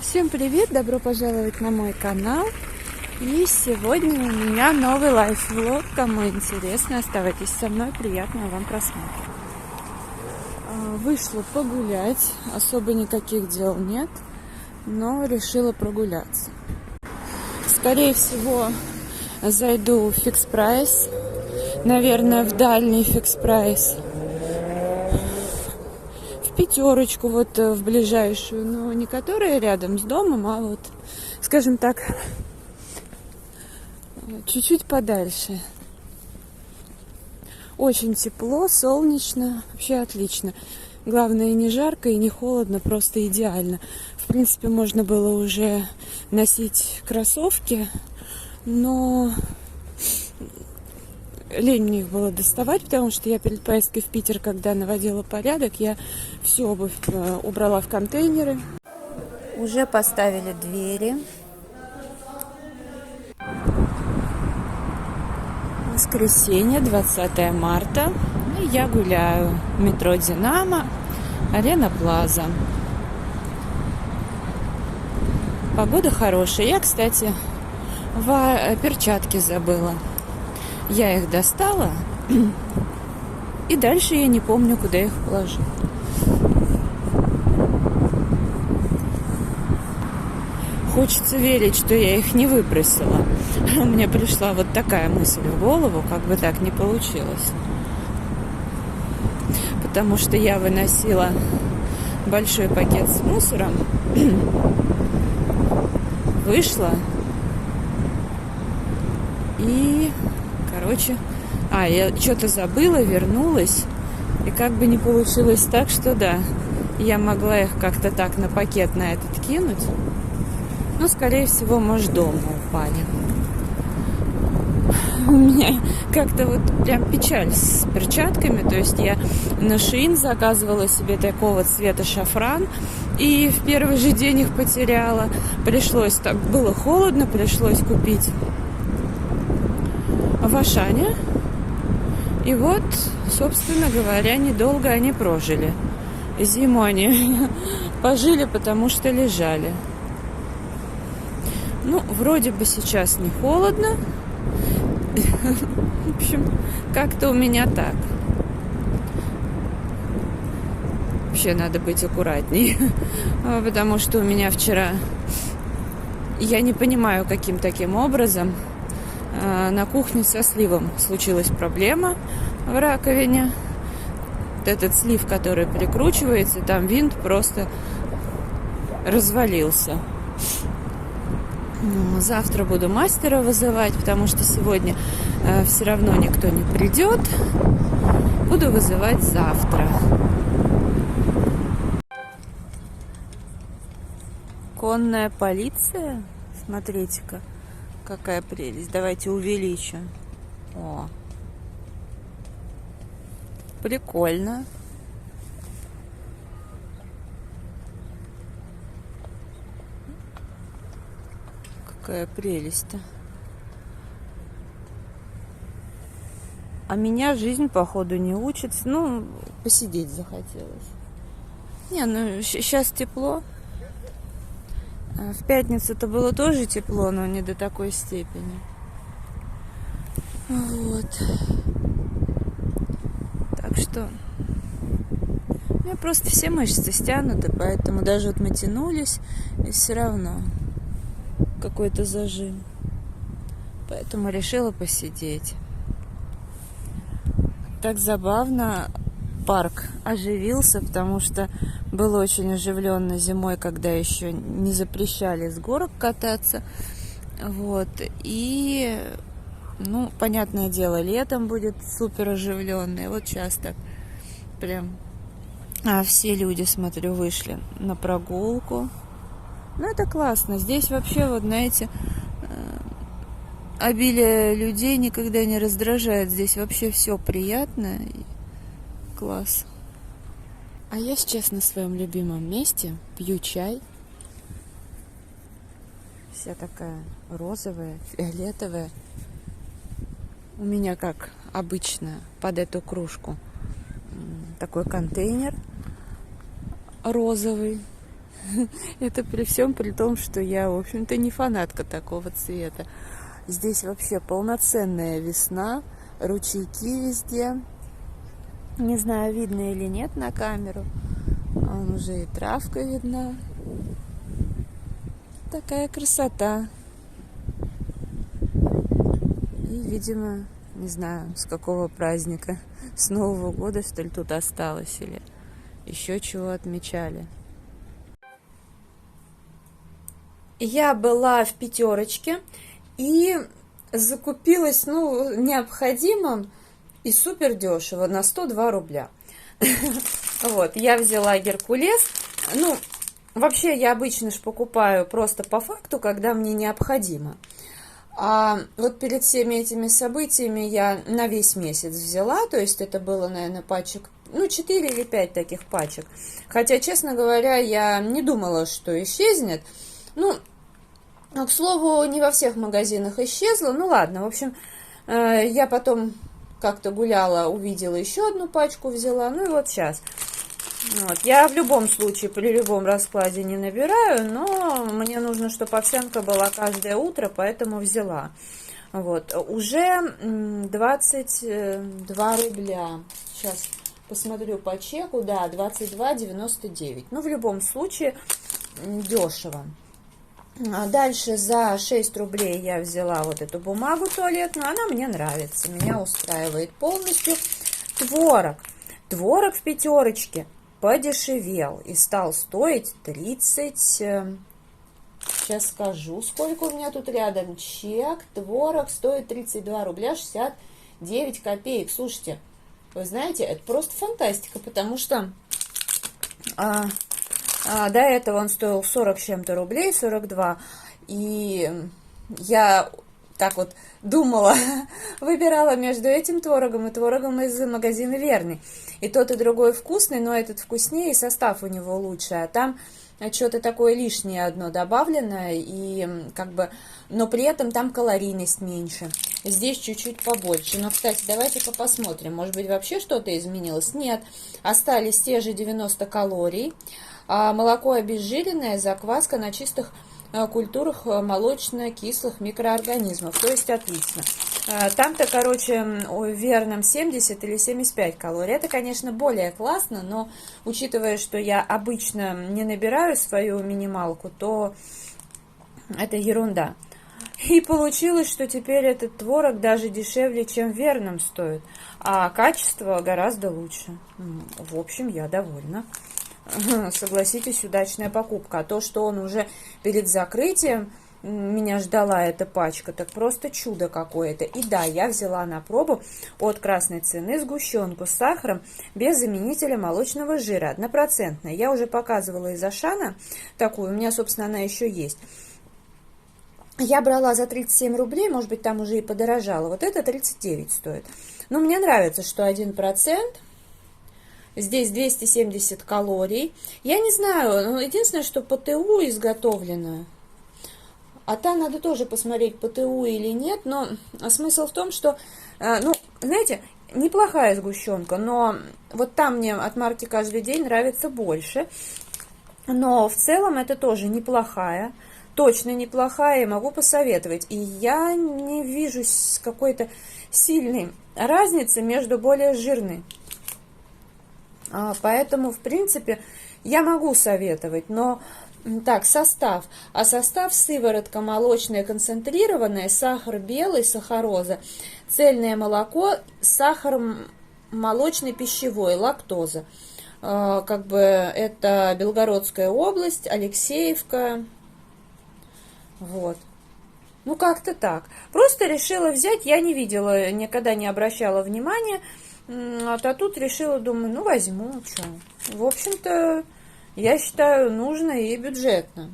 Всем привет! Добро пожаловать на мой канал. И сегодня у меня новый лайф-влог. Кому интересно, оставайтесь со мной. Приятного вам просмотра. Вышла погулять. Особо никаких дел нет, но решила прогуляться. Скорее всего, зайду в Fix Price. Наверное, в дальний Fix Price. Пятерочку вот в ближайшую, но не которая рядом с домом, а вот, скажем так, чуть-чуть подальше. Очень тепло, солнечно, вообще отлично. Главное, не жарко и не холодно, просто идеально. В принципе, можно было уже носить кроссовки, но лень мне их было доставать, потому что я перед поездкой в Питер, когда наводила порядок, я всю обувь убрала в контейнеры. Уже поставили двери. Воскресенье, 20 марта. И я гуляю. Метро Динамо, Арена Плаза. Погода хорошая. Я, кстати, перчатки забыла. Я их достала, и дальше я не помню, куда их положила. Хочется верить, что я их не выбросила. Мне пришла вот такая мысль в голову, как бы так не получилось. Потому что я выносила большой пакет с мусором, вышла и... я что-то забыла, вернулась, и как бы не получилось так, что да, я могла их как-то так на пакет на этот кинуть, но, скорее всего, может, дома упали. У меня как-то вот прям печаль с перчатками, то есть я на Shein заказывала себе такого цвета шафран, и в первый же день их потеряла. Было холодно, пришлось купить в Ашане. И вот, собственно говоря, недолго они прожили. Зиму они пожили, потому что лежали. Ну, вроде бы сейчас не холодно. В общем, как-то у меня так. Вообще надо быть аккуратней. Потому что у меня вчера... Я не понимаю, каким таким образом... На кухне со сливом случилась проблема в раковине. Вот этот слив, который прикручивается, там винт просто развалился. Завтра буду мастера вызывать, потому что сегодня все равно никто не придет. Буду вызывать завтра. Конная полиция? Смотрите-ка. Какая прелесть. Давайте увеличу. О. Прикольно. Какая прелесть-то. А меня жизнь, походу, не учится. Ну, посидеть захотелось. Сейчас тепло. В пятницу-то было тоже тепло, но не до такой степени. Вот. Так что... У меня просто все мышцы стянуты, поэтому даже вот мы тянулись, и все равно какой-то зажим. Поэтому решила посидеть. Так забавно. Парк оживился, потому что было очень оживленно зимой, когда еще не запрещали с горок кататься. Вот. И, понятное дело, летом будет супер оживленно. И вот сейчас так прям... все люди, смотрю, вышли на прогулку. Это классно. Здесь вообще, вот знаете, обилие людей никогда не раздражает. Здесь вообще все приятно. Класс. А я сейчас на своем любимом месте пью чай. Вся такая розовая, фиолетовая. У меня, как обычно, под эту кружку такой контейнер розовый. Это при всем при том, что я, в общем-то, не фанатка такого цвета. Здесь вообще полноценная весна, ручейки везде. Не знаю, видно или нет на камеру. Вон уже и травка видна. Такая красота. И, видимо, не знаю, с какого праздника. С Нового года, что ли, тут осталось, или еще чего отмечали. Я была в Пятерочке и закупилась, ну, необходимым и супер дешево, на 102 рубля. Вот, я взяла геркулес. Ну, вообще я обычно ж покупаю просто по факту, когда мне необходимо. А вот перед всеми этими событиями я на весь месяц взяла, то есть это было, наверное, пачек, ну, 4 или 5 таких пачек. Хотя, честно говоря, я не думала, что исчезнет. Ну, к слову, не во всех магазинах исчезла. Ну, ладно, в общем, я потом как-то гуляла, увидела еще одну пачку, взяла. Ну, и вот сейчас. Вот. Я в любом случае, при любом раскладе не набираю, но мне нужно, чтобы овсянка была каждое утро, поэтому взяла. Вот. Уже 22 рубля. Сейчас посмотрю по чеку. Да, 22,99. Ну, в любом случае, дешево. Дальше за 6 рублей я взяла вот эту бумагу туалетную. Она мне нравится, меня устраивает полностью. Творог. Творог в Пятерочке подешевел и стал стоить 30... Сейчас скажу, сколько у меня тут рядом чек. Творог стоит 32 рубля 69 копеек. Слушайте, вы знаете, это просто фантастика, потому что... до этого он стоил 40 с чем-то рублей, 42. И я так вот думала, выбирала между этим творогом и творогом из магазина Верный. И тот, и другой вкусный, но этот вкуснее, и состав у него лучше. А там что-то такое лишнее одно добавлено, и как бы, но при этом там калорийность меньше. Здесь чуть-чуть побольше. Но, кстати, давайте-ка посмотрим. Может быть, вообще что-то изменилось? Нет. Остались те же 90 калорий. Молоко обезжиренное, закваска на чистых культурах молочно-кислых микроорганизмов. То есть отлично. Там-то, короче, в Верном 70 или 75 калорий. Это, конечно, более классно, но учитывая, что я обычно не набираю свою минималку, то это ерунда. И получилось, что теперь этот творог даже дешевле, чем в Верном стоит. А качество гораздо лучше. В общем, я довольна. Согласитесь, удачная покупка. А то, что он уже перед закрытием меня ждала эта пачка, так просто чудо какое-то. И да, я взяла на пробу от Красной Цены сгущенку с сахаром без заменителя молочного жира, 1%. Я уже показывала из Ашана такую, у меня, собственно, она еще есть. Я брала за 37 рублей, может быть, там уже и подорожало. Вот это 39 стоит. Но мне нравится, что 1%. Здесь 270 калорий. Я не знаю, но единственное, что ПТУ изготовлено. А там надо тоже посмотреть, ПТУ или нет. Но смысл в том, что, ну, знаете, неплохая сгущенка. Но вот там мне от марки «Каждый день» нравится больше. Но в целом это тоже неплохая. Точно неплохая, и могу посоветовать. И я не вижу какой-то сильной разницы между более жирной. Поэтому, в принципе, я могу советовать, но так, состав. А состав: сыворотка молочная концентрированная, сахар белый, сахароза, цельное молоко, сахар молочный пищевой, лактоза. Как бы это Белгородская область, Алексеевка. Вот. Ну, как-то так. Просто решила взять, я не видела, никогда не обращала внимания. А тут решила, думаю, ну возьму, что. В общем-то, я считаю, нужно и бюджетно.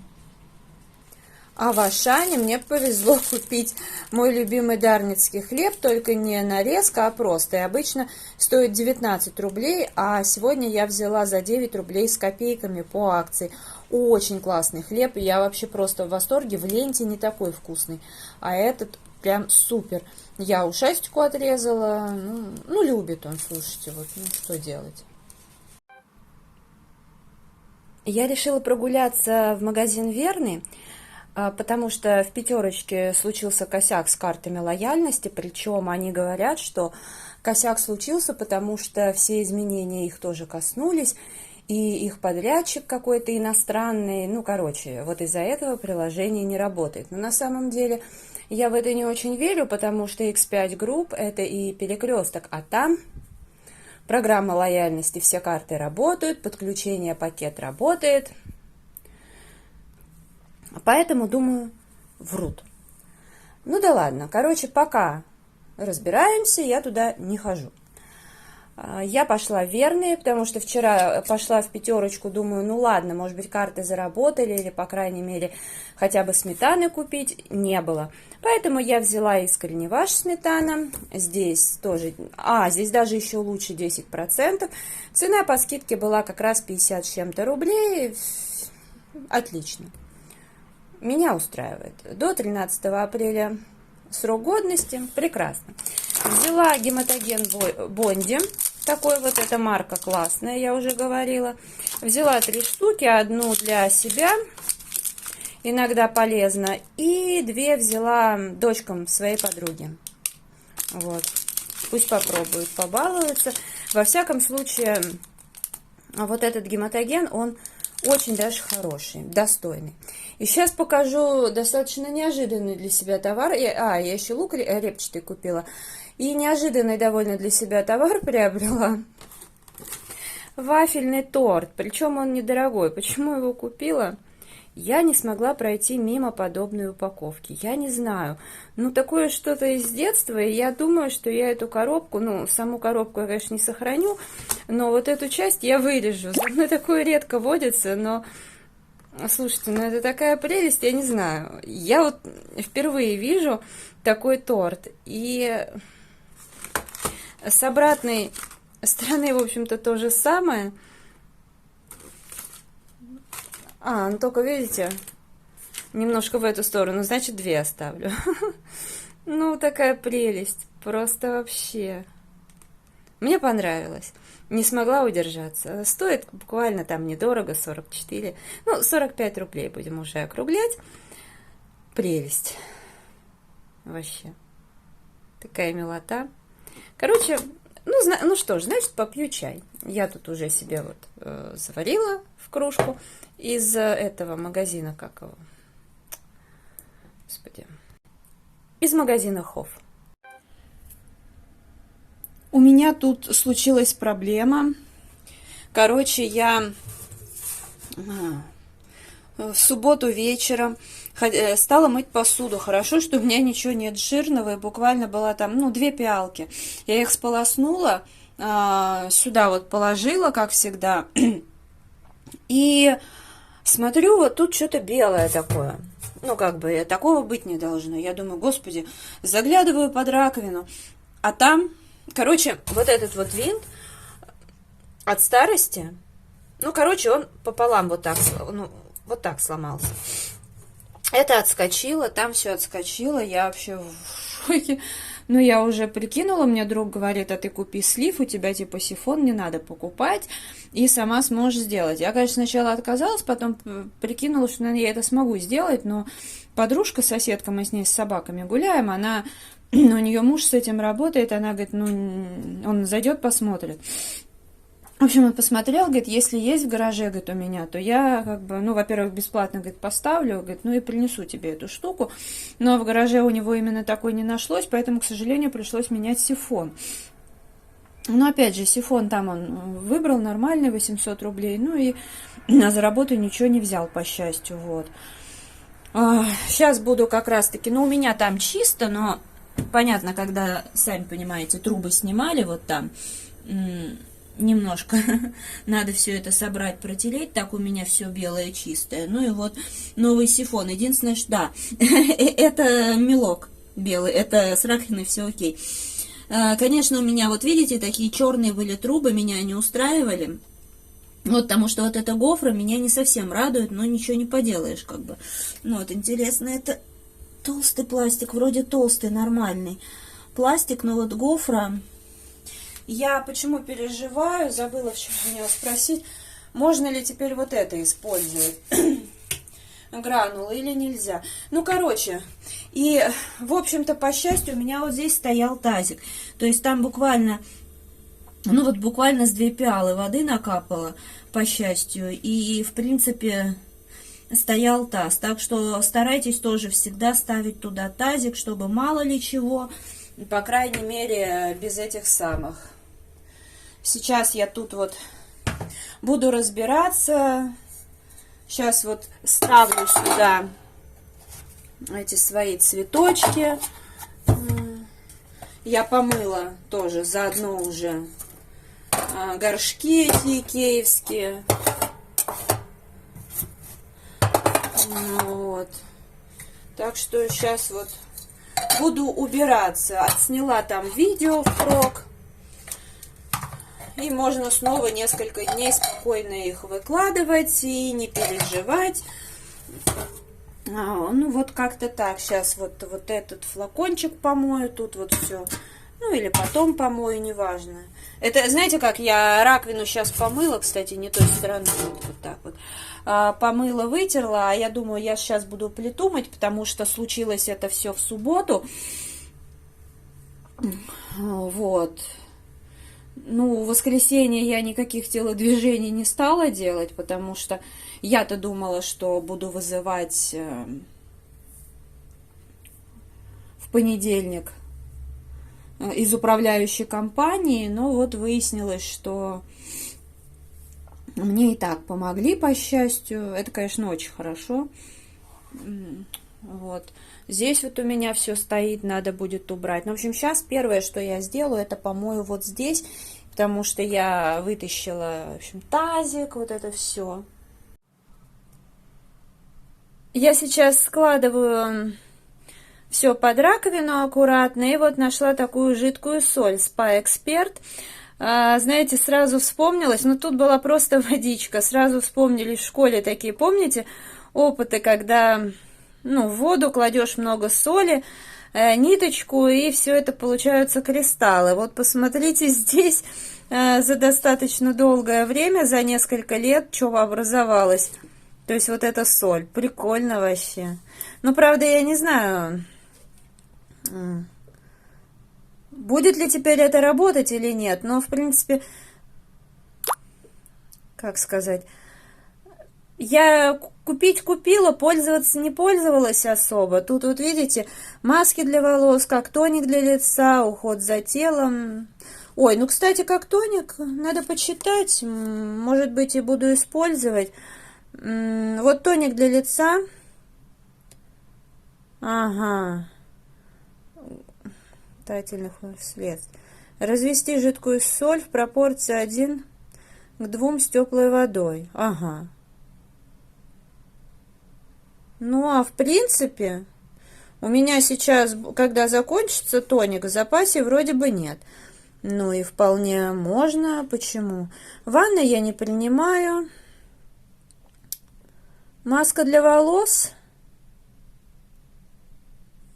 А в Ашане мне повезло купить мой любимый дарницкий хлеб, только не нарезка, а просто. И обычно стоит 19 рублей, а сегодня я взяла за 9 рублей с копейками по акции. Очень классный хлеб, я вообще просто в восторге. В ленте не такой вкусный, а этот прям супер. Я ушастику отрезала, ну любит он, слушайте, вот, ну что делать. Я решила прогуляться в магазин «Верный», потому что в «Пятерочке» случился косяк с картами лояльности, причем они говорят, что косяк случился, потому что все изменения их тоже коснулись, и их подрядчик какой-то иностранный, ну, короче, вот из-за этого приложение не работает. Но на самом деле я в это не очень верю, потому что X5 Group – это и Перекресток, а там программа лояльности, все карты работают, подключение пакет работает. Поэтому, думаю, врут. Ну да ладно, короче, пока разбираемся, я туда не хожу. Я пошла в «Верные», потому что вчера пошла в «Пятерочку», думаю, ну ладно, может быть, карты заработали, или, по крайней мере, хотя бы сметаны купить, не было. Поэтому я взяла «Искренне ваш» сметана, здесь тоже, здесь даже еще лучше 10%. Цена по скидке была как раз 50 с чем-то рублей, отлично. Меня устраивает. До 13 апреля срок годности, прекрасно. Взяла гематоген Бонди, такой вот, эта марка классная, я уже говорила. Взяла 3 штуки, одну для себя, иногда полезно, и 2 взяла дочкам своей подруги. Вот, пусть попробуют, побалуются. Во всяком случае, вот этот гематоген, он очень даже хороший, достойный. И сейчас покажу достаточно неожиданный для себя товар. Я еще лук репчатый купила. И неожиданный довольно для себя товар приобрела. Вафельный торт. Причем он недорогой. Почему его купила? Я не смогла пройти мимо подобной упаковки. Я не знаю. Ну, такое что-то из детства. И я думаю, что я эту коробку, ну, саму коробку я, конечно, не сохраню. Но вот эту часть я вырежу. За мной такое редко водится, но... Слушайте, ну это такая прелесть, я не знаю. Я вот впервые вижу такой торт. И с обратной стороны, в общем-то, то же самое. Ну только, видите, немножко в эту сторону, значит, 2 оставлю. Ну, такая прелесть, просто вообще. Мне понравилось. Не смогла удержаться. Стоит буквально там недорого, 44. Ну, 45 рублей будем уже округлять. Прелесть. Вообще. Такая милота. Короче, ну что ж, значит, попью чай. Я тут уже себе вот заварила в кружку из этого магазина, как его? Господи. Из магазина Хофф. У меня тут случилась проблема. Короче, я в субботу вечером стала мыть посуду. Хорошо, что у меня ничего нет жирного, и буквально была там, 2 пиалки. Я их сполоснула, сюда вот положила, как всегда. И смотрю, вот тут что-то белое такое. Ну, как бы, такого быть не должно. Я думаю, господи, заглядываю под раковину, а там... Короче, вот этот вот винт от старости, он пополам вот так сломался. Это отскочило, там все отскочило, я вообще в шоке. Я уже прикинула, мне друг говорит, а ты купи слив, у тебя типа сифон, не надо покупать, и сама сможешь сделать. Я, конечно, сначала отказалась, потом прикинула, что, наверное, я это смогу сделать, но подружка, соседка, мы с ней с собаками гуляем, у нее муж с этим работает, она говорит, он зайдет, посмотрит. В общем, он посмотрел, говорит, если есть в гараже, говорит, у меня, то я, как бы, во-первых, бесплатно, говорит, поставлю, говорит, и принесу тебе эту штуку. Но в гараже у него именно такой не нашлось, поэтому, к сожалению, пришлось менять сифон. Но, опять же, сифон там он выбрал нормальный, 800 рублей, и за работу ничего не взял, по счастью, вот. Сейчас буду как раз-таки, у меня там чисто, но... Понятно, когда, сами понимаете, трубы снимали, вот там немножко надо все это собрать, протереть, так у меня все белое, чистое. И вот новый сифон. Единственное, что да, это мелок белый, это с раковиной все окей. Конечно, у меня, вот видите, такие черные были трубы, меня не устраивали. Вот, потому что вот эта гофра меня не совсем радует, но ничего не поделаешь, как бы. Вот, интересно, это... Толстый пластик, вроде толстый, нормальный пластик, но вот гофра. Я почему переживаю, забыла вчера меня спросить, можно ли теперь вот это использовать, гранулы, или нельзя. Ну, короче, и, в общем-то, по счастью, у меня вот здесь стоял тазик. То есть там буквально, ну, вот буквально с 2 пиалы воды накапало, по счастью. И, в принципе, стоял таз. Так что старайтесь тоже всегда ставить туда тазик, чтобы мало ли чего, по крайней мере, без этих самых. Сейчас я тут вот буду разбираться. Сейчас вот ставлю сюда эти свои цветочки. Я помыла тоже заодно уже горшки эти икеевские. Вот. Так что сейчас вот буду убираться. Отсняла там видео впрок. И можно снова несколько дней спокойно их выкладывать и не переживать. Ну, вот как-то так. Сейчас вот этот флакончик помою. Тут вот все. Ну, или потом помою, неважно. Это, знаете, как я раковину сейчас помыла, кстати, не той стороной. Вот так вот. Помыла, вытерла. А я думаю, я сейчас буду плиту мыть, потому что случилось это все в субботу. Вот. Ну, в воскресенье я никаких телодвижений не стала делать, потому что я-то думала, что буду вызывать в понедельник из управляющей компании, но вот выяснилось, что мне и так помогли, по счастью. Это, конечно, очень хорошо. Вот. Здесь вот у меня все стоит, надо будет убрать. Ну, в общем, сейчас первое, что я сделаю, это помою вот здесь, потому что я вытащила, в общем, тазик, вот это все. Я сейчас складываю все под раковину аккуратно, и вот нашла такую жидкую соль Spa Expert. Знаете, сразу вспомнилось, но тут была просто водичка, сразу вспомнились в школе такие, помните, опыты, когда... Ну, в воду кладешь много соли, ниточку, и все это получаются кристаллы. Вот посмотрите здесь за достаточно долгое время, за несколько лет, что образовалось. То есть вот эта соль. Прикольно вообще. Ну, правда, я не знаю, будет ли теперь это работать или нет. Но, в принципе, как сказать... Я купить купила, пользоваться не пользовалась особо. Тут вот видите, маски для волос, как тоник для лица, уход за телом. Ой, ну, кстати, как тоник, надо почитать. Может быть, и буду использовать. Вот тоник для лица. Ага. Питательных средств. Развести жидкую соль в пропорции 1 к 2 с теплой водой. Ага. Ну, а в принципе, у меня сейчас, когда закончится тоник, в запасе вроде бы нет. Ну, и вполне можно. Почему? Ванны я не принимаю. Маска для волос?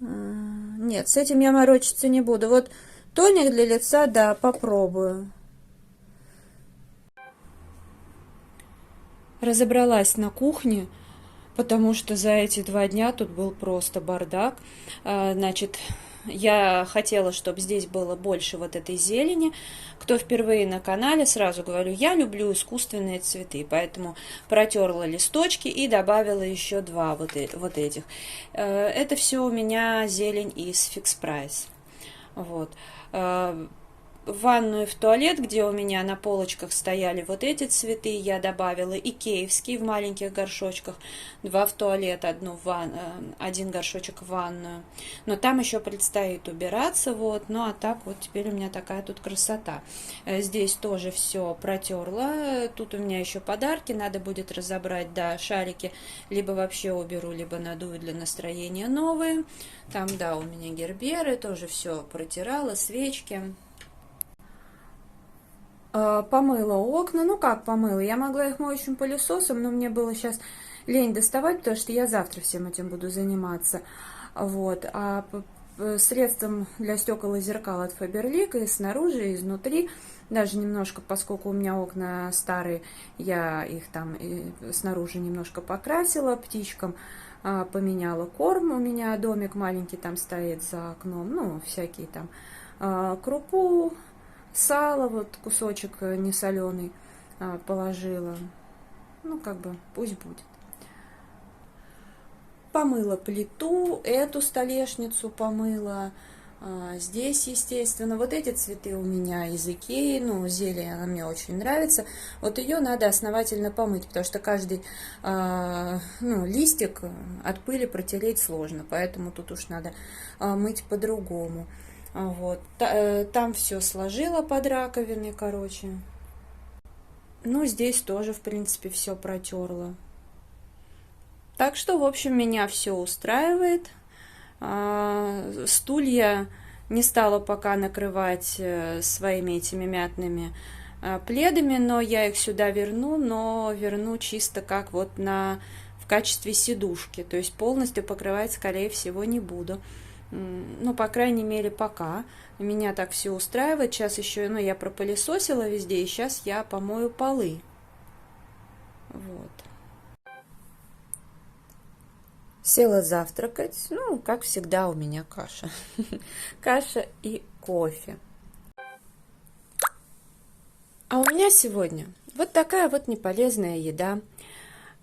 Нет, с этим я морочиться не буду. Вот тоник для лица, да, попробую. Разобралась на кухне. Потому что за эти 2 дня тут был просто бардак. Значит, я хотела, чтобы здесь было больше вот этой зелени. Кто впервые на канале, сразу говорю, я люблю искусственные цветы, поэтому протерла листочки и добавила еще 2 вот этих. Это все у меня зелень из Fix Price. Вот. В ванную и в туалет, где у меня на полочках стояли вот эти цветы, я добавила икеевские в маленьких горшочках, 2 в туалет, 1 горшочек в ванную. Но там еще предстоит убираться, вот. Ну а так вот теперь у меня такая тут красота. Здесь тоже все протерла. Тут у меня еще подарки, надо будет разобрать, да, шарики либо вообще уберу, либо надую для настроения новые. Там, да, у меня герберы, тоже все протирала, свечки. Помыла окна. Ну как помыла? Я могла их моющим пылесосом, но мне было сейчас лень доставать, потому что я завтра всем этим буду заниматься. Вот. А средством для стекол и зеркал от Faberlic, и снаружи, и изнутри. Даже немножко, поскольку у меня окна старые, я их там снаружи немножко покрасила птичкам, поменяла корм. У меня домик маленький там стоит за окном, ну, всякие там крупу, сало, вот кусочек несоленый положила. Ну, как бы, пусть будет. Помыла плиту, эту столешницу помыла. Здесь, естественно, вот эти цветы у меня из Икеи, ну, зелень, она мне очень нравится. Вот ее надо основательно помыть, потому что каждый, ну, листик от пыли протереть сложно, поэтому тут уж надо мыть по-другому. Вот. Там все сложила под раковиной, короче. Ну, здесь тоже, в принципе, все протерла. Так что, в общем, меня все устраивает. Стулья не стала пока накрывать своими этими мятными пледами, но я их сюда верну, но верну чисто как вот в качестве сидушки. То есть полностью покрывать, скорее всего, не буду. Ну, по крайней мере, пока. Меня так все устраивает. Сейчас еще, ну, я пропылесосила везде, и сейчас я помою полы. Вот. Села завтракать. Ну, как всегда, у меня каша. Каша и кофе. А у меня сегодня вот такая вот неполезная еда.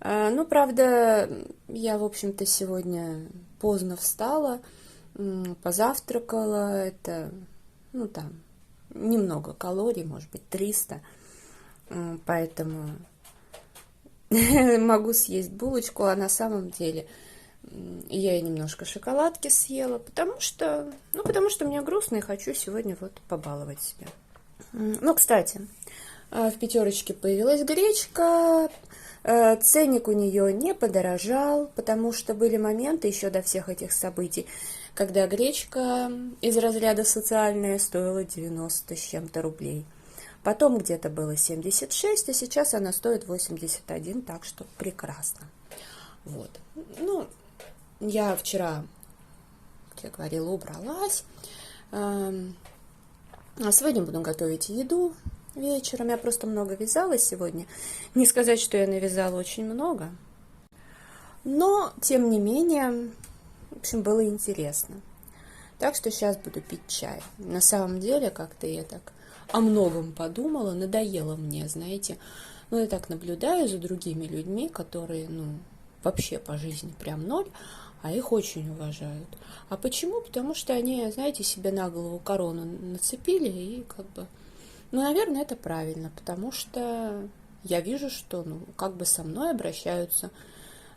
Ну, правда, я, в общем-то, сегодня поздно встала, позавтракала. Это, ну, там, немного калорий, может быть, 300. Поэтому могу съесть булочку, а на самом деле я и немножко шоколадки съела, потому что мне грустно и хочу сегодня вот побаловать себя. Ну, кстати, в пятерочке появилась гречка. Ценник у нее не подорожал, потому что были моменты еще до всех этих событий, когда гречка из разряда социальная стоила 90 с чем-то рублей. Потом где-то было 76, а сейчас она стоит 81, так что прекрасно. Вот. Ну, я вчера, как я говорила, убралась. А сегодня буду готовить еду вечером. Я просто много вязала сегодня. Не сказать, что я навязала очень много. Но, тем не менее, в общем, было интересно. Так что сейчас буду пить чай. На самом деле, как-то я так о многом подумала. Надоело мне, знаете. Ну, я так наблюдаю за другими людьми, которые, ну, вообще по жизни прям ноль, а их очень уважают. А почему? Потому что они, знаете, себе на голову корону нацепили и как бы... Ну, наверное, это правильно, потому что я вижу, что, ну, как бы со мной обращаются,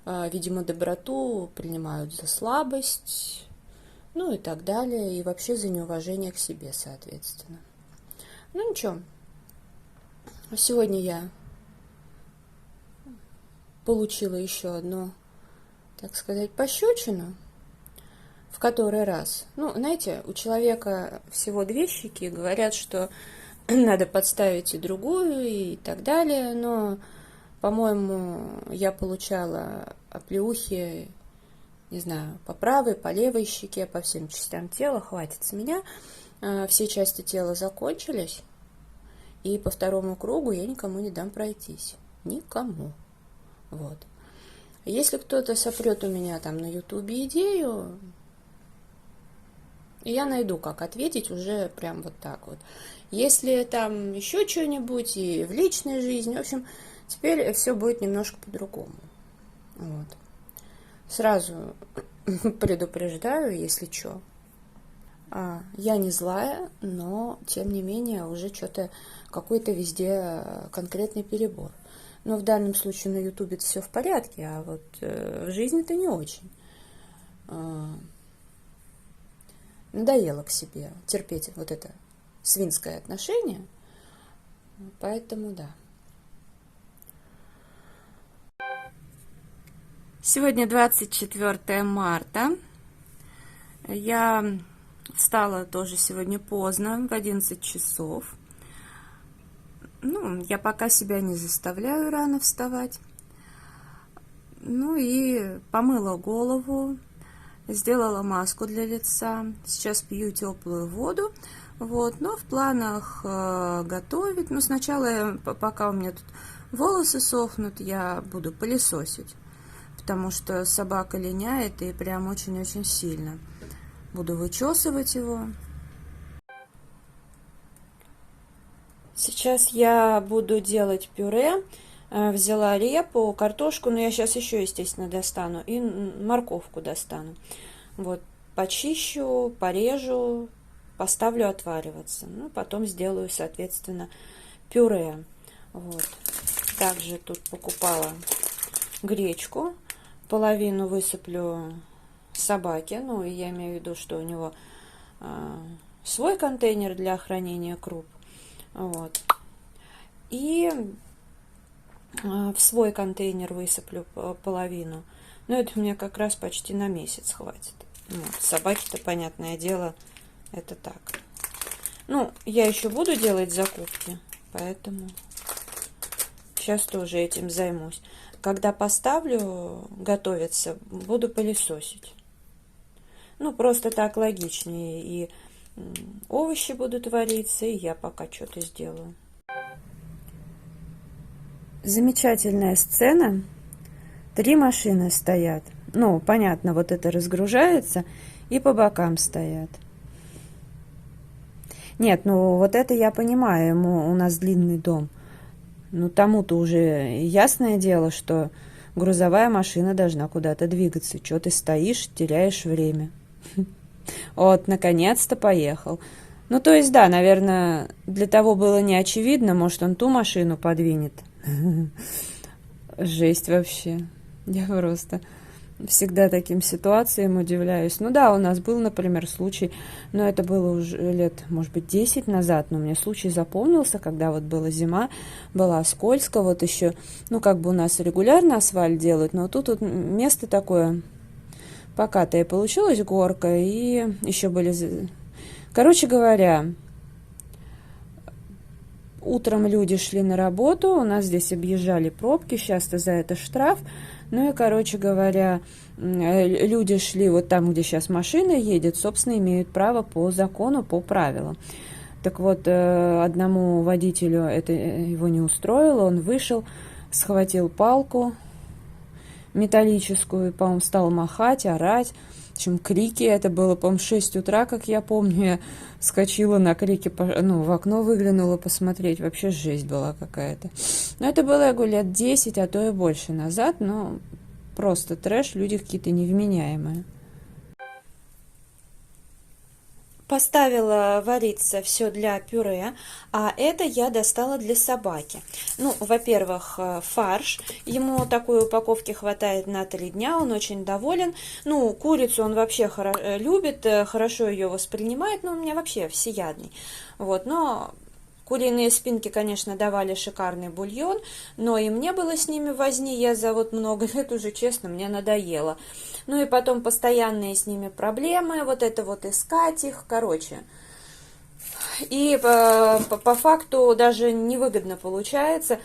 видимо, доброту принимают за слабость, ну и так далее, и вообще за неуважение к себе, соответственно. Ну, ничего. Сегодня я получила еще одну, так сказать, пощечину, в который раз. Ну, знаете, у человека всего две щеки, говорят, что надо подставить и другую, и так далее, но, по-моему, я получала оплеухи, не знаю, по правой, по левой щеке, по всем частям тела, хватит с меня. Все части тела закончились, и по второму кругу я никому не дам пройтись. Никому. Вот. Если кто-то сопрет у меня там на ютубе идею, я найду, как ответить уже прям вот так вот. Если там еще что-нибудь и в личной жизни, в общем, теперь все будет немножко по-другому. Вот. Сразу предупреждаю, если что. Я не злая, но, тем не менее, уже что-то какой-то везде конкретный перебор. Но в данном случае на ютубе все в порядке, а вот в жизни-то не очень. Надоело к себе терпеть вот это свинское отношение, поэтому да. Сегодня 24 марта. Я встала тоже сегодня поздно, в 11 часов. Ну, я пока себя не заставляю рано вставать. Ну и помыла голову, Сделала маску для лица. Сейчас пью теплую воду. Вот, но в планах готовить. Но сначала, пока у меня тут волосы сохнут, я буду пылесосить. Потому что собака линяет и прям очень-очень сильно. Буду вычесывать его. Сейчас я буду делать пюре. Взяла репу, картошку, но я сейчас еще, естественно, достану. И морковку достану. Вот, почищу, порежу, поставлю отвариваться. Ну, потом сделаю, соответственно, пюре. Вот. Также тут покупала гречку. Половину высыплю собаке. Ну, я имею в виду, что у него свой контейнер для хранения круп. Вот. И в свой контейнер высыплю половину. Но это мне как раз почти на месяц хватит. Вот. Собаки-то, понятное дело, это так. Ну, я еще буду делать закупки, поэтому сейчас тоже этим займусь. Когда поставлю готовиться, буду пылесосить. Ну, просто так логичнее. И овощи будут вариться, и я пока что-то сделаю. Замечательная сцена. 3 машины стоят. Ну, понятно, вот это разгружается, и по бокам стоят. Нет, ну вот это я понимаю, у нас длинный дом. Ну, тому-то уже ясное дело, что грузовая машина должна куда-то двигаться. Чего ты стоишь, теряешь время. Вот, наконец-то поехал. Ну, то есть, да, наверное, для того было не очевидно, может, он ту машину подвинет. Жесть вообще. Я просто всегда таким ситуациям удивляюсь. Ну да, у нас был, например, случай, но это было уже лет, может быть, 10 назад, но мне случай запомнился, когда вот была зима, была скользко, вот еще, ну, как бы у нас регулярно асфальт делают, но тут вот место такое покатое получилось, горка, и еще были... Короче говоря, утром люди шли на работу, у нас здесь объезжали пробки, сейчас-то за это штраф. Ну и, короче говоря, люди шли вот там, где сейчас машина едет, собственно, имеют право по закону, по правилам. Так вот, одному водителю это его не устроило, он вышел, схватил палку металлическую, по-моему, стал махать, орать. В общем, крики, это было, по-моему, 6 утра, как я помню, я вскочила на крики, ну, в окно выглянула посмотреть, вообще жесть была какая-то. Но это было, я говорю, лет 10, а то и больше назад, но просто трэш, люди какие-то невменяемые. Поставила вариться все для пюре, а это я достала для собаки. Ну, во-первых, фарш. Ему такой упаковки хватает на 3 дня, он очень доволен. Ну, курицу он вообще любит, хорошо ее воспринимает, но у меня вообще всеядный. Вот, но... Куриные спинки, конечно, давали шикарный бульон, но и мне было с ними возни, я за вот много лет уже, честно, мне надоело. Ну и потом постоянные с ними проблемы, вот это вот искать их, короче. И по факту даже невыгодно получается.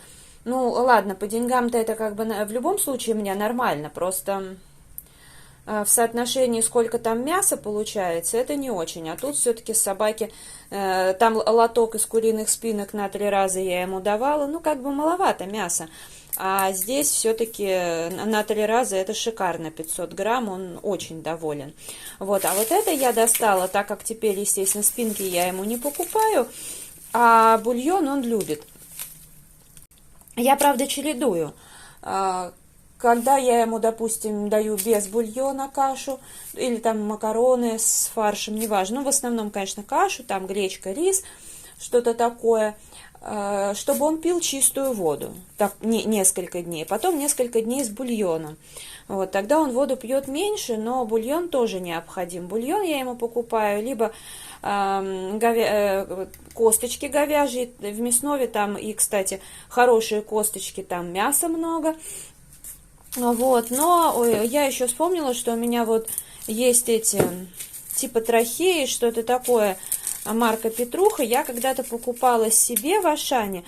Ну, ладно, по деньгам-то это как бы в любом случае мне нормально, просто... в соотношении, сколько там мяса получается, это не очень. А тут все-таки собаки, там лоток из куриных спинок на 3 раза я ему давала, ну, как бы маловато мяса. А здесь все-таки на 3 раза это шикарно, 500 грамм, он очень доволен. Вот, а вот это я достала, так как теперь, естественно, спинки я ему не покупаю, а бульон он любит. Я, правда, чередую. Когда я ему, допустим, даю без бульона кашу, или там макароны с фаршем, неважно, ну, в основном, конечно, кашу, там гречка, рис, что-то такое, чтобы он пил чистую воду, так, несколько дней, потом несколько дней с бульоном. Вот, тогда он воду пьет меньше, но бульон тоже необходим. Бульон я ему покупаю, либо косточки говяжьи, в мяснове там, и, кстати, хорошие косточки, там мяса много. Вот, но я еще вспомнила, что у меня вот есть эти типа трахеи, что-то такое, марка Петруха. Я когда-то покупала себе в Ашане,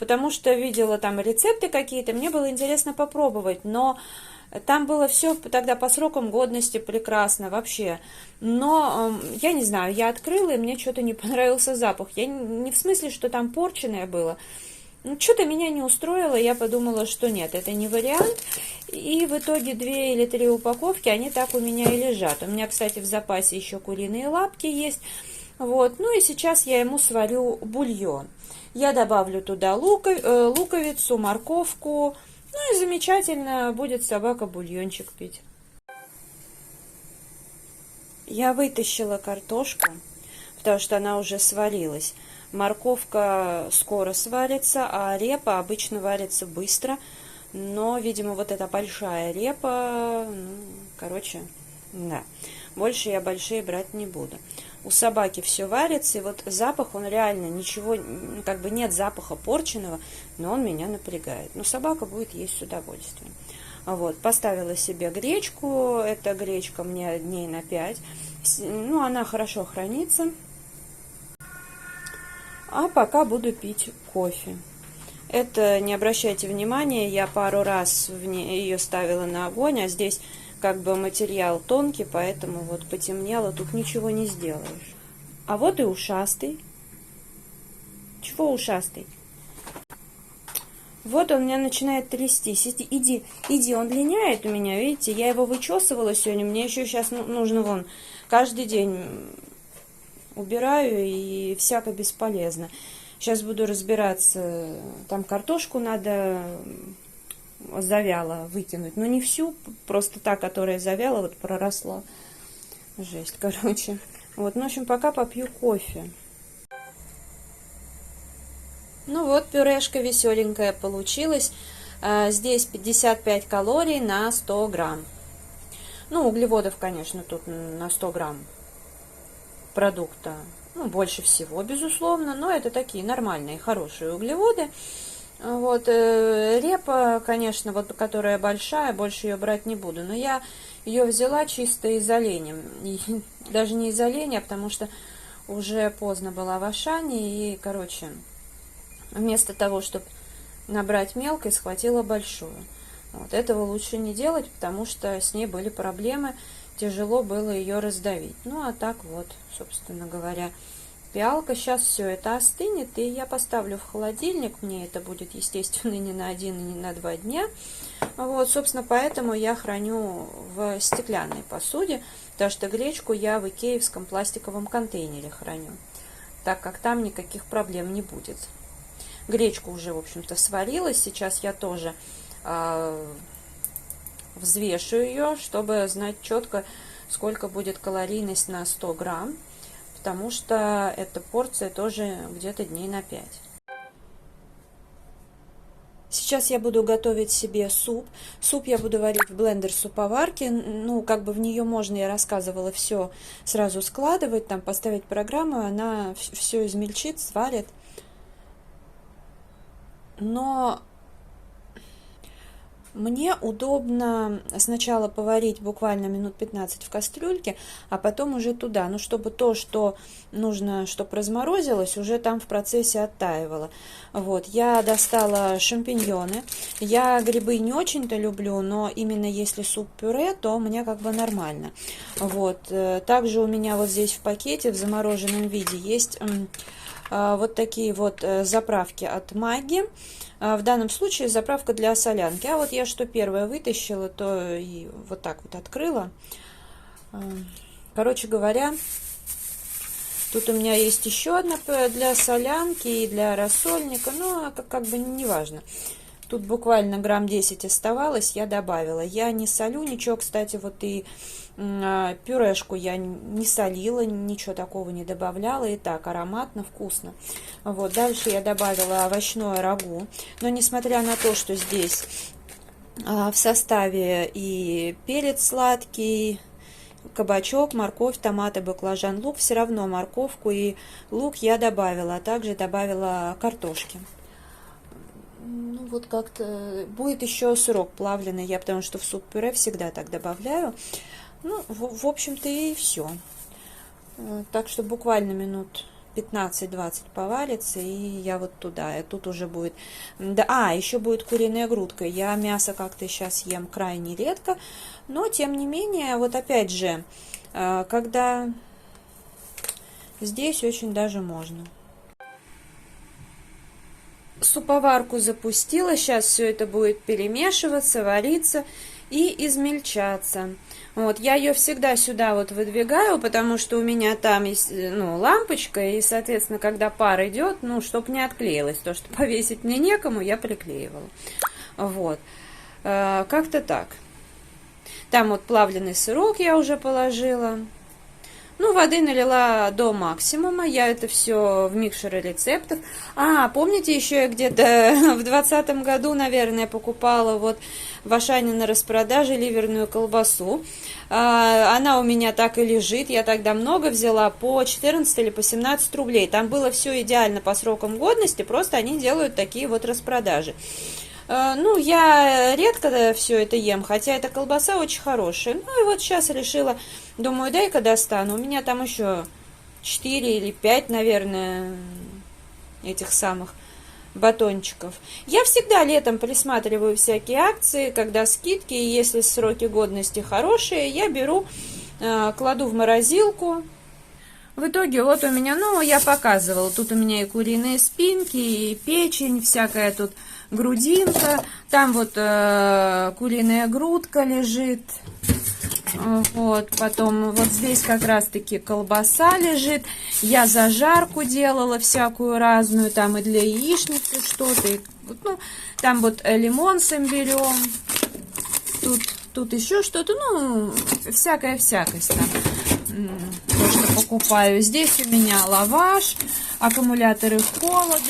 потому что видела там рецепты какие-то, мне было интересно попробовать, но там было все тогда по срокам годности прекрасно вообще. Но я не знаю, я открыла, и мне что-то не понравился запах. Я не в смысле, что там порченое было. Ну, что-то меня не устроило, я подумала, что нет, это не вариант. И в итоге 2 или 3 упаковки, они так у меня и лежат. У меня, кстати, в запасе еще куриные лапки есть. Вот, ну и сейчас я ему сварю бульон. Я добавлю туда луковицу, морковку. Ну и замечательно будет собака бульончик пить. Я вытащила картошку, потому что она уже сварилась. Морковка скоро сварится, а репа обычно варится быстро. Но, видимо, вот эта большая репа, ну, короче, да. Больше я большие брать не буду. У собаки все варится, и вот запах, он реально ничего, как бы нет запаха порченого, но он меня напрягает. Но собака будет есть с удовольствием. Вот, поставила себе гречку, эта гречка мне дней на 5, ну, она хорошо хранится. А пока буду пить кофе. Это, не обращайте внимания, я пару раз ее ставила на огонь, а здесь как бы материал тонкий, поэтому вот потемнело, тут ничего не сделаешь. А вот и ушастый. Чего ушастый? Вот он меня начинает трястись. Иди, он линяет у меня, видите, я его вычесывала сегодня, мне еще сейчас нужно вон, каждый день убираю и всяко бесполезно. Сейчас буду разбираться, там картошку надо завяла выкинуть, но не всю, просто та, которая завяла, вот проросла. Жесть, короче. Вот, ну, в общем, пока попью кофе. Ну вот, пюрешка веселенькая получилась. Здесь 55 калорий на 100 грамм. Ну, углеводов, конечно, тут на 100 грамм продукта, ну, больше всего, безусловно, но это такие нормальные, хорошие углеводы. Вот, репа, конечно, вот, которая большая, больше ее брать не буду, но я ее взяла чисто из оленя, и даже не из оленя, потому что уже поздно была в Ашане, и, короче, вместо того, чтобы набрать мелкой, схватила большую. Вот, этого лучше не делать, потому что с ней были проблемы, тяжело было ее раздавить. Ну, а так вот, собственно говоря, пиалка. Сейчас все это остынет, и я поставлю в холодильник. Мне это будет, естественно, не на 1 и не на 2 дня. Вот, собственно, поэтому я храню в стеклянной посуде, потому что гречку я в икеевском пластиковом контейнере храню, так как там никаких проблем не будет. Гречка уже, в общем-то, сварилась. Сейчас я тоже взвешу ее, чтобы знать четко, сколько будет калорийность на 100 грамм, потому что эта порция тоже где-то дней на 5. Сейчас я буду готовить себе суп. Суп я буду варить в блендер-суповарке. Ну, как бы в нее можно, я рассказывала, все сразу складывать, там поставить программу, она все измельчит, сварит. Но мне удобно сначала поварить буквально минут 15 в кастрюльке, а потом уже туда, ну, чтобы то, что нужно, чтобы разморозилось, уже там в процессе оттаивало. Вот, я достала шампиньоны. Я грибы не очень-то люблю, но именно если суп-пюре, то мне как бы нормально. Вот, также у меня вот здесь в пакете в замороженном виде есть вот такие вот заправки от Maggi. В данном случае заправка для солянки. А вот я что первое вытащила, то и вот так вот открыла. Короче говоря, тут у меня есть еще одна для солянки и для рассольника, но как бы не важно. Тут буквально грамм 10 оставалось, я добавила. Я не солю ничего, кстати, вот и пюрешку я не солила, ничего такого не добавляла. И так, ароматно, вкусно. Вот, дальше я добавила овощное рагу. Но несмотря на то, что здесь в составе и перец сладкий, кабачок, морковь, томаты, баклажан, лук, все равно морковку и лук я добавила, а также добавила картошки. Ну, вот как-то будет еще сырок плавленый, я потому что в суп-пюре всегда так добавляю. Ну, в общем-то и все. Так что буквально минут 15-20 поварится, и я вот туда, и тут уже будет, да, еще будет куриная грудка. Я мясо как-то сейчас ем крайне редко, но тем не менее, вот опять же, когда здесь очень даже можно. Суповарку запустила, сейчас все это будет перемешиваться, вариться и измельчаться. Вот, я ее всегда сюда вот выдвигаю, потому что у меня там есть, ну, лампочка, и, соответственно, когда пар идет, ну, чтобы не отклеилось, то, что повесить мне некому, я приклеивала. Вот, как-то так. Там вот плавленый сырок я уже положила. Ну, воды налила до максимума, я это все в микшеры рецептов. Помните, еще я где-то в 2020 году, наверное, покупала вот в Ашане на распродаже ливерную колбасу. Она у меня так и лежит, я тогда много взяла, по 14 или по 17 рублей. Там было все идеально по срокам годности, просто они делают такие вот распродажи. Ну, я редко все это ем, хотя эта колбаса очень хорошая. Ну, и вот сейчас решила, думаю, дай-ка достану. У меня там еще 4 или 5, наверное, этих самых батончиков. Я всегда летом присматриваю всякие акции, когда скидки, и если сроки годности хорошие, я беру, кладу в морозилку. В итоге вот у меня, ну, я показывала, тут у меня и куриные спинки, и печень, всякая тут грудинка, там вот куриная грудка лежит, вот, потом вот здесь как раз-таки колбаса лежит, я зажарку делала всякую разную, там и для яичницы что-то, ну, там вот лимон с имбирем, тут еще что-то, ну, всякая всякость там. То, что покупаю. Здесь у меня лаваш, аккумуляторы холода,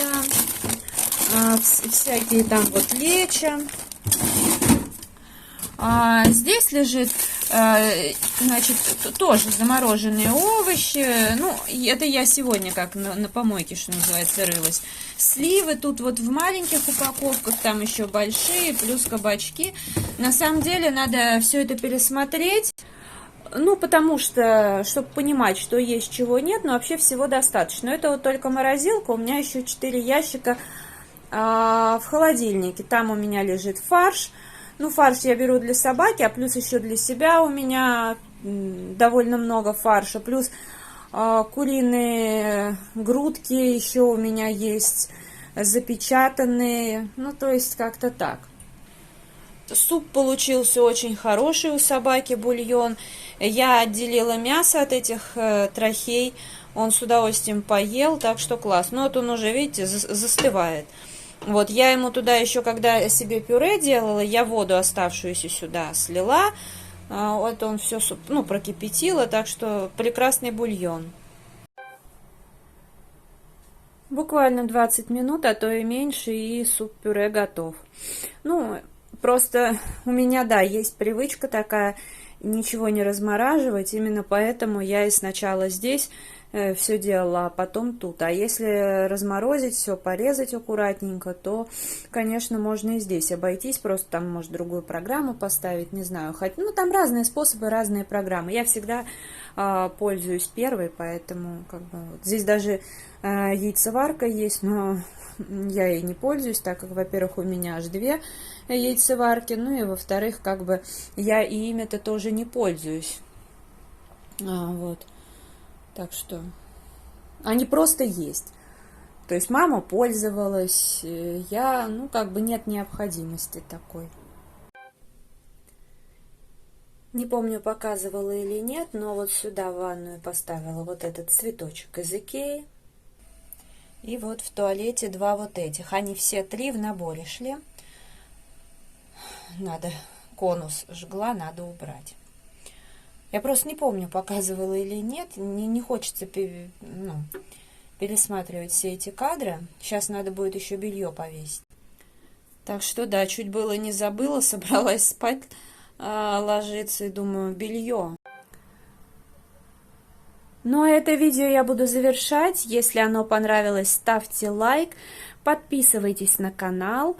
всякие там вот лечо. Здесь лежит, значит, тоже замороженные овощи. Ну, это я сегодня как на помойке, что называется, рылась. Сливы тут вот в маленьких упаковках, там еще большие, плюс кабачки. На самом деле надо все это пересмотреть. Ну, потому что, чтобы понимать, что есть, чего нет, но вообще всего достаточно. Это вот только морозилка, у меня еще 4 ящика в холодильнике. Там у меня лежит фарш. Ну, фарш я беру для собаки, а плюс еще для себя у меня довольно много фарша. Плюс куриные грудки еще у меня есть запечатанные. Ну, то есть как-то так. Суп получился очень хороший у собаки, бульон. Я отделила мясо от этих трахей. Он с удовольствием поел, так что класс. Ну вот он уже, видите, застывает. Вот я ему туда еще, когда себе пюре делала, я воду оставшуюся сюда слила. Вот он все, ну, прокипятила, так что прекрасный бульон. Буквально 20 минут, а то и меньше, и суп-пюре готов. Ну, просто у меня, да, есть привычка такая, ничего не размораживать, именно поэтому я и сначала здесь все делала, а потом тут. А если разморозить все, порезать аккуратненько, то, конечно, можно и здесь обойтись, просто там, может, другую программу поставить, не знаю. Ну, там разные способы, разные программы. Я всегда пользуюсь первой, поэтому как бы вот. Здесь даже яйцеварка есть, но я ей не пользуюсь, так как, во-первых, у меня аж 2 яйцеварки, ну и, во-вторых, как бы я и ими-то тоже не пользуюсь. Вот. Так что они просто есть. То есть мама пользовалась, я, ну, как бы нет необходимости такой. Не помню, показывала или нет, но вот сюда в ванную поставила вот этот цветочек из Икеи. И вот в туалете 2 вот этих. Они все 3 в наборе шли. Надо, конус жгла, надо убрать. Я просто не помню, показывала или нет. Не хочется пересматривать все эти кадры. Сейчас надо будет еще белье повесить. Так что да, чуть было не забыла, собралась спать, ложиться и думаю, белье. Ну, а это видео я буду завершать. Если оно понравилось, ставьте лайк, подписывайтесь на канал.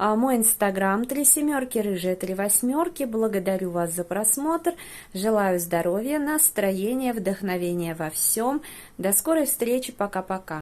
Мой инстаграм 3 семерки, рыжая 3 8. Благодарю вас за просмотр. Желаю здоровья, настроения, вдохновения во всем. До скорой встречи. Пока-пока.